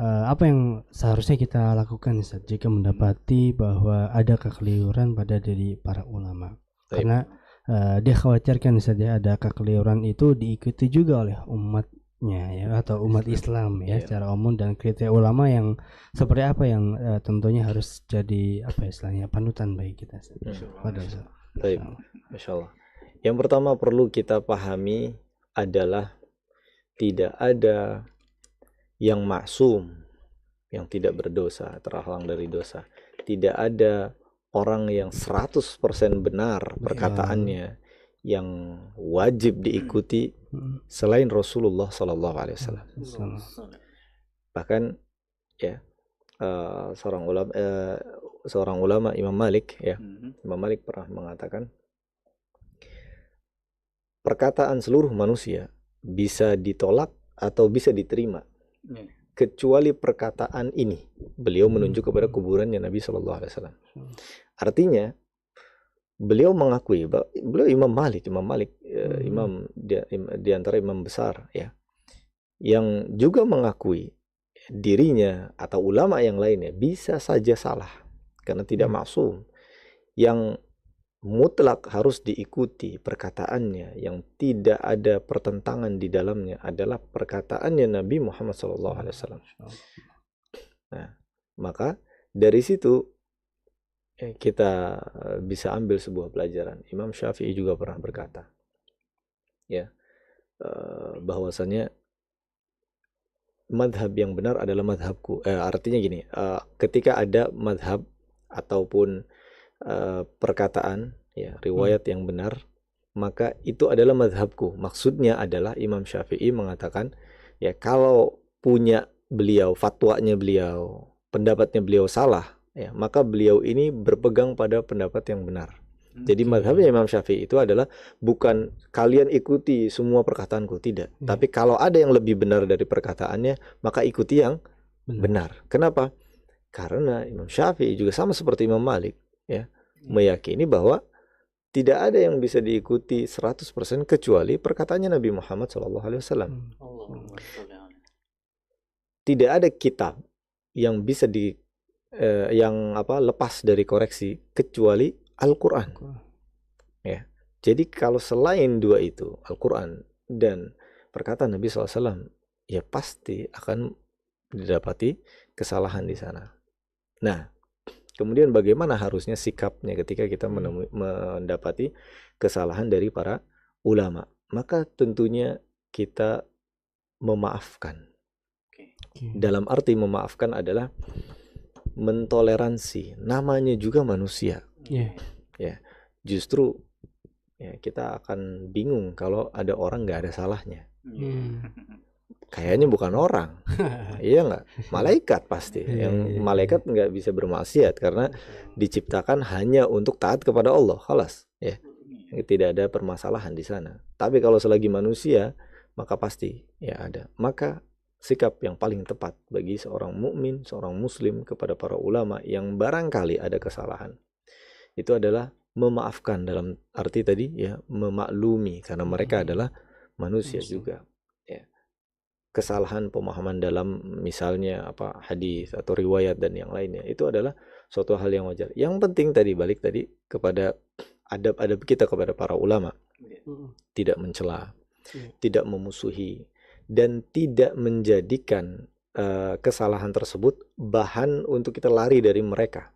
apa yang seharusnya kita lakukan Ustaz jika mendapati bahwa ada kekeliruan pada diri para ulama? Baik. Karena dia khawatirkan Ustaz ya, ada kekeliruan itu diikuti juga oleh umatnya ya, atau umat Islam ya, Iya. secara umum, dan kriteria ulama yang seperti apa yang tentunya harus jadi apa istilahnya panutan bagi kita Ustaz. Pada Ustaz. Baik, Masya Allah. Yang pertama perlu kita pahami adalah tidak ada yang maksum, yang tidak berdosa, terhalang dari dosa. Tidak ada orang yang 100% benar perkataannya yang wajib diikuti selain Rasulullah SAW. Bahkan ya seorang ulama Imam Malik ya, Imam Malik pernah mengatakan perkataan seluruh manusia bisa ditolak atau bisa diterima kecuali perkataan ini. Beliau menunjuk kepada kuburannya Nabi SAW. Artinya beliau mengakui, beliau Imam Malik imam di antara imam besar ya, yang juga mengakui dirinya atau ulama yang lainnya bisa saja salah karena tidak maksum. Yang mutlak harus diikuti perkataannya yang tidak ada pertentangan di dalamnya adalah perkataannya Nabi Muhammad SAW. Nah, maka dari situ kita bisa ambil sebuah pelajaran. Imam Syafi'i juga pernah berkata, ya, bahwasannya madhab yang benar adalah madhabku. Artinya gini, ketika ada madhab ataupun perkataan ya riwayat yang benar, maka itu adalah madhabku. Maksudnya adalah Imam Syafi'i mengatakan ya kalau punya beliau, fatwanya beliau, pendapatnya beliau salah ya, maka beliau ini berpegang pada pendapat yang benar. Jadi madhabnya Imam Syafi'i itu adalah bukan kalian ikuti semua perkataanku, tidak. Tapi kalau ada yang lebih benar dari perkataannya, maka ikuti yang benar. Kenapa? Karena Imam Syafi'i juga sama seperti Imam Malik ya, meyakini bahwa tidak ada yang bisa diikuti 100% kecuali perkataannya Nabi Muhammad SAW. Tidak ada kitab yang bisa lepas dari koreksi kecuali Al-Quran. Ya. Jadi kalau selain dua itu, Al-Quran dan perkataan Nabi SAW, ya pasti akan didapati kesalahan di sana. Nah, kemudian bagaimana harusnya sikapnya ketika kita mendapati kesalahan dari para ulama? Maka tentunya kita memaafkan. Dalam arti memaafkan adalah mentoleransi. Namanya juga manusia. Ya, justru ya, kita akan bingung kalau ada orang nggak ada salahnya. Kayaknya bukan orang. Iya nggak? Malaikat pasti. Yang malaikat nggak bisa bermaksiat karena diciptakan hanya untuk taat kepada Allah. Khalas. Ya. Tidak ada permasalahan di sana. Tapi kalau selagi manusia, maka pasti ya ada. Maka sikap yang paling tepat bagi seorang mukmin, seorang muslim kepada para ulama yang barangkali ada kesalahan, itu adalah memaafkan, dalam arti tadi ya, memaklumi, karena mereka adalah manusia juga. Kesalahan pemahaman dalam misalnya hadis atau riwayat dan yang lainnya itu adalah suatu hal yang wajar. Yang penting tadi balik tadi kepada adab-adab kita kepada para ulama, tidak mencela, tidak memusuhi, dan tidak menjadikan kesalahan tersebut bahan untuk kita lari dari mereka.